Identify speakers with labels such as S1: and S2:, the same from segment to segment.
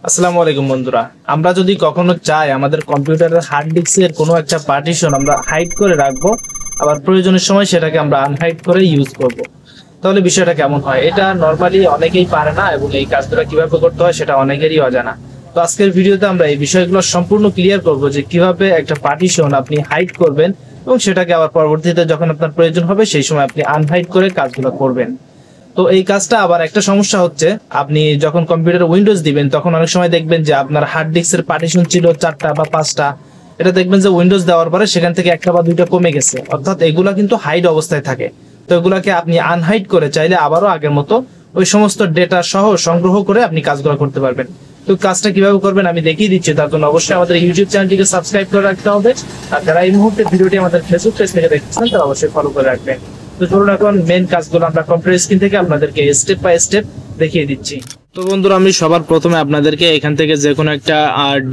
S1: আসসালামু আলাইকুম বন্ধুরা, আমরা যদি কখনো চাই আমাদের কম্পিউটারের হার্ড ডিস্কের কোনো একটা পার্টিশন আমরা হাইড করে রাখবো, আবার প্রয়োজনের সময় সেটাকে আমরা আনহাইড করে ইউজ করব, তাহলে বিষয়টা কেমন হয়? এটা নর্মালি অনেকেই পারে না এবং এই কাজটা কিভাবে করতে হয় সেটা অনেকেরই অজানা। তো আজকের ভিডিওতে আমরা এই বিষয়গুলো সম্পূর্ণ ক্লিয়ার করব যে কিভাবে একটা পার্টিশন আপনি হাইড করবেন এবং সেটাকে আবার পরবর্তীতে যখন আপনার প্রয়োজন হবে সেই সময় আপনি আনহাইড করে কাজগুলো করবেন। তো এই কাজটা আবার একটা সমস্যা হচ্ছে, আপনি যখন কম্পিউটারে উইন্ডোজ দিবেন তখন অনেক সময় দেখবেন যে আপনার হার্ড ডিস্কের পার্টিশন ছিল 4টা বা 5টা, এটা দেখবেন যে উইন্ডোজ দেওয়ার পরে সেখান থেকে 1টা বা 2টা কমে গেছে, অর্থাৎ এগুলা কিন্তু হাইড অবস্থায় থাকে। তো এগুলাকে আপনি আনহাইড করে চাইলে আবারও আগের মতো ওই সমস্ত ডেটা সহ সংগ্রহ করে আপনি কাজগুলো করতে পারবেন। তো কাজটা কিভাবে করবেন আমি দেখিয়ে দিচ্ছি। তার জন্য অবশ্যই আমাদের ইউটিউব চ্যানেলটিকে সাবস্ক্রাইব করে রাখতে হবে, আর যারা এই মুহূর্তে ভিডিওটি আমাদের ফেসবুক পেজ থেকে দেখছেন তারা অবশ্যই ফলো করে রাখবেন। তো চলুন এখন মেন কাজগুলো আমরা কম্পিউটার স্ক্রিন থেকে আপনাদেরকে স্টেপ বাই স্টেপ দেখিয়ে দিচ্ছি। তো বন্ধুরা, আমি সবার প্রথমে আপনাদেরকে এখান থেকে যে কোনো একটা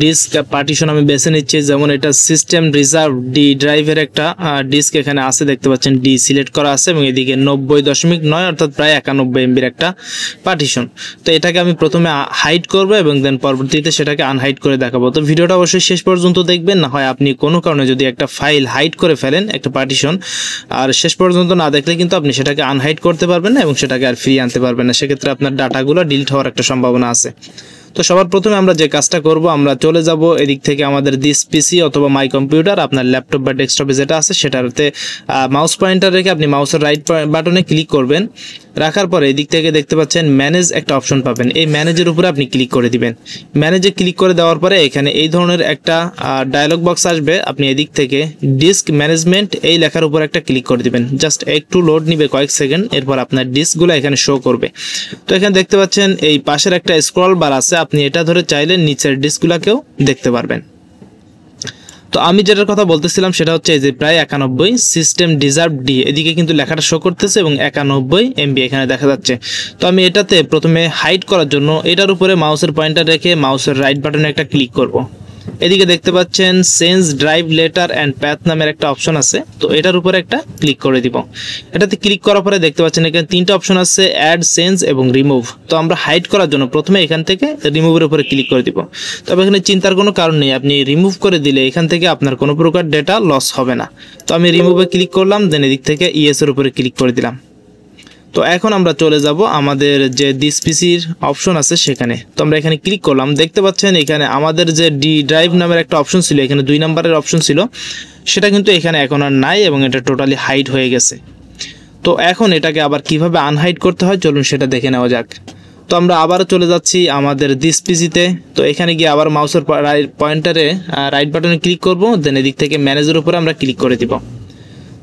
S1: ডিস্ক পার্টিশন আমি বেছে নিচ্ছি। যেমন এটা সিস্টেম রিজার্ভ ডি ড্রাইভের একটা ডিস্ক এখানে আছে, দেখতে পাচ্ছেন ডি সিলেক্ট করা আছে এবং এদিকে 90.9 অর্থাৎ প্রায় 91 এমবির একটা পার্টিশন। তো এটাকে আমি প্রথমে হাইড করব এবং দেন পরবর্তীতে সেটাকে আনহাইড করে দেখাবো। তো ভিডিওটা অবশ্যই শেষ পর্যন্ত দেখবেন, না হয় আপনি কোনো কারণে যদি একটা ফাইল হাইড করে ফেলেন একটা পার্টিশন, আর শেষ পর্যন্ত না দেখলে কিন্তু আপনি সেটাকে আনহাইড করতে পারবেন না এবং সেটাকে আর ফিরিয়ে আনতে পারবেন না। সেক্ষেত্রে আপনার ডাটাগুলো ডিলিট হওয়ার একটা সম্ভাবনা আছে। তো সবার প্রথমে আমরা যে কাজটা করব, আমরা চলে যাব এদিক থেকে আমাদের দিস পিসি অথবা মাই কম্পিউটার, আপনার ল্যাপটপ বা ডেস্কটপে যেটা আছে সেটাতে মাউস পয়েন্টার রেখে আপনি মাউসের রাইট বাটনে ক্লিক করবেন। রাখার পরে এদিক থেকে দেখতে পাচ্ছেন ম্যানেজ একটা অপশন পাবেন, এই ম্যানেজের উপরে আপনি ক্লিক করে দিবেন। ম্যানেজে ক্লিক করে দেওয়ার পরে এখানে এই ধরনের একটা ডায়লগ বক্স আসবে, আপনি এদিক থেকে ডিস্ক ম্যানেজমেন্ট এই লেখার উপর একটা ক্লিক করে দিবেন। জাস্ট একটু লোড নিবে কয়েক সেকেন্ড, এরপর আপনার ডিস্কগুলো এখানে শো করবে। তো এখানে দেখতে পাচ্ছেন এই পাশের একটা স্ক্রল বার আছে, আপনি এটা ধরে চাইলে নিচের ডিস্কগুলোকেও দেখতে পারবেন। তো আমি যেটার কথা বলতেছিলাম সেটা হচ্ছে এই যে প্রায় 91 সিস্টেম ডিজার্ভ ডি, এদিকে কিন্তু লেখাটা শো করতেছে এবং 91 এমবি এখানে দেখা যাচ্ছে। তো আমি এটাতে প্রথমে হাইড করার জন্য এটার উপরে মাউসের পয়েন্টার রেখে মাউসের রাইট বাটনে একটা ক্লিক করব। এদিকে দেখতে পাচ্ছেন change drive letter and path নামের একটা অপশন আছে, তো এটার উপরে একটা ক্লিক করে দিব। এটাতে ক্লিক করার পরে দেখতে পাচ্ছেন এখানে 3টা অপশন আছে, অ্যাড, চেঞ্জ এবং রিমুভ। তো আমরা হাইড করার জন্য প্রথমে এখান থেকে রিমুভের উপরে ক্লিক করে দিব। তবে এখানে চিন্তার কোনো কারণ নেই, আপনি রিমুভ করে দিলে এখান থেকে আপনার কোনো প্রকার ডেটা লস হবে না। তো আমি রিমুভে ক্লিক করলাম, দেন এদিক থেকে ইয়েস এর উপরে ক্লিক করে দিলাম। তো এখন আমরা চলে যাব আমাদের যে দিস পিসির অপশন আছে সেখানে। তো আমরা এখানে ক্লিক করলাম, দেখতে পাচ্ছেন এখানে আমাদের যে ডি ড্রাইভ নামের একটা অপশন ছিল, এখানে 2 নম্বরের অপশন ছিল, সেটা কিন্তু এখানে এখন আর নাই এবং এটা টোটালি হাইড হয়ে গেছে। তো এখন এটাকে আবার কিভাবে আনহাইড করতে হয় চলুন সেটা দেখে নেওয়া যাক। তো আমরা আবারও চলে যাচ্ছি আমাদের দিস পিসিতে। তো এখানে গিয়ে আবার মাউসের পয়েন্টারে রাইট বাটনে ক্লিক করব, দেন এদিক থেকে ম্যানেজের উপরে আমরা ক্লিক করে দিব।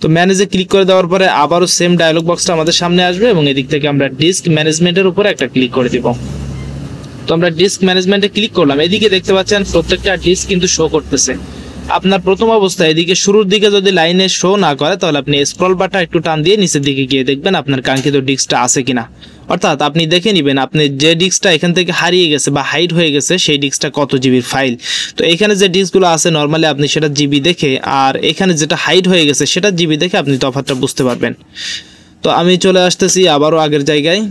S1: তো ম্যানেজে ক্লিক করে দেওয়ার পরে আবারও সেম ডায়লগ বক্সটা আমাদের সামনে আসবে এবং এদিক থেকে আমরা ডিস্ক ম্যানেজমেন্টের উপরে একটা ক্লিক করে দিব। তো আমরা ডিস্ক ম্যানেজমেন্টে ক্লিক করলাম, এদিকে দেখতে পাচ্ছেন প্রত্যেকটা ডিস্ক কিন্তু শো করতেছে। আপনার প্রথম অবস্থায় এদিকে শুরুর দিকে যদি লাইনে শো না করে তাহলে আপনি স্ক্রল বারটা একটু টান দিয়ে নিচের দিকে গিয়ে দেখবেন আপনার কাঙ্ক্ষিত ডিস্কটা আছে কিনা। অর্থাৎ আপনি দেখে নেবেন আপনি যে ডিস্কটা এখান থেকে হারিয়ে গেছে বা হাইড হয়ে গেছে সেই ডিস্কটা কত জিবির ফাইল। তো এখানে যে ডিস্কগুলো আছে নর্মালি আপনি সেটা জিবি দেখে, আর এখানে যেটা হাইড হয়ে গেছে সেটা জিবি দেখে আপনি তফাৎটা বুঝতে পারবেন। তো আমি চলে আসতেছি আবারও আগের জায়গায়।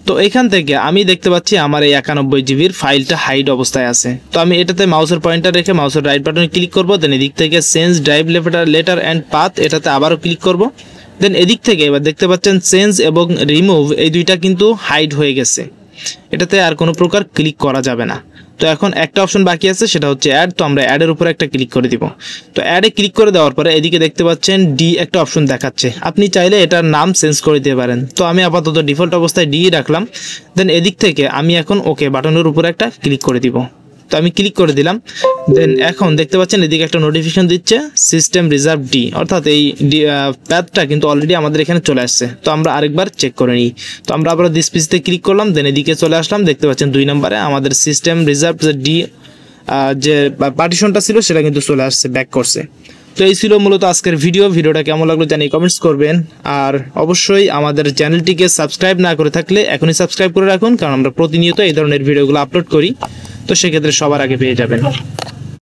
S1: তো এখান থেকে আমি দেখতে পাচ্ছি আমার এই 91 জিবির ফাইলটা হাইড অবস্থায় আছে। তো আমি এটাতে মাউসের পয়েন্টার রেখে মাউসের রাইট বাটনে ক্লিক করব, দেন এদিক থেকে change drive letter and path এটাতে আবারও ক্লিক করব। দেন এদিক থেকে এবার দেখতে পাচ্ছেন চেঞ্জ এবং রিমুভ এই দুইটা কিন্তু হাইড হয়ে গেছে, এটাতে আর কোনো প্রকার ক্লিক করা যাবে না। তো এখন একটা অপশন বাকি আছে সেটা হচ্ছে অ্যাড, তো আমরা অ্যাডের উপরে একটা ক্লিক করে দিব। তো অ্যাডে ক্লিক করে দেওয়ার পরে এদিকে দেখতে পাচ্ছেন ডি একটা অপশন দেখাচ্ছে, আপনি চাইলে এটার নাম চেঞ্জ করে দিতে পারেন। তো আমি আপাতত ডিফল্ট অবস্থায় ডি রাখলাম। দেন এদিক থেকে আমি এখন ওকে বাটনের উপরে একটা ক্লিক করে দিব। তো আমি ক্লিক করে দিলাম। দেন এখন দেখতে পাচ্ছেন এদিকে একটা নোটিফিকেশন দিচ্ছে সিস্টেম রিজার্ভ ডি, অর্থাৎ এই প্যাথটা কিন্তু অলরেডি আমাদের এখানে চলে আসছে। তো আমরা আরেকবার চেক করে নিই। তো আমরা আবার দিস পিসিতে ক্লিক করলাম, দেন এদিকে চলে আসলাম, দেখতে পাচ্ছেন 2 নম্বরে আমাদের সিস্টেম রিজার্ভ ডি যে পার্টিশনটা ছিল সেটা কিন্তু চলে আসছে, ব্যাক করছে। তো এই ছিল মূলত আজকের ভিডিওটা কেমন লাগলো জানি কমেন্টস করবেন, আর অবশ্যই আমাদের চ্যানেলটিকে সাবস্ক্রাইব না করে থাকলে এখনই সাবস্ক্রাইব করে রাখুন, কারণ আমরা প্রতিনিয়ত এই ধরনের ভিডিওগুলো আপলোড করি, তো সেক্ষেত্রে সবার আগে পেয়ে যাবেন।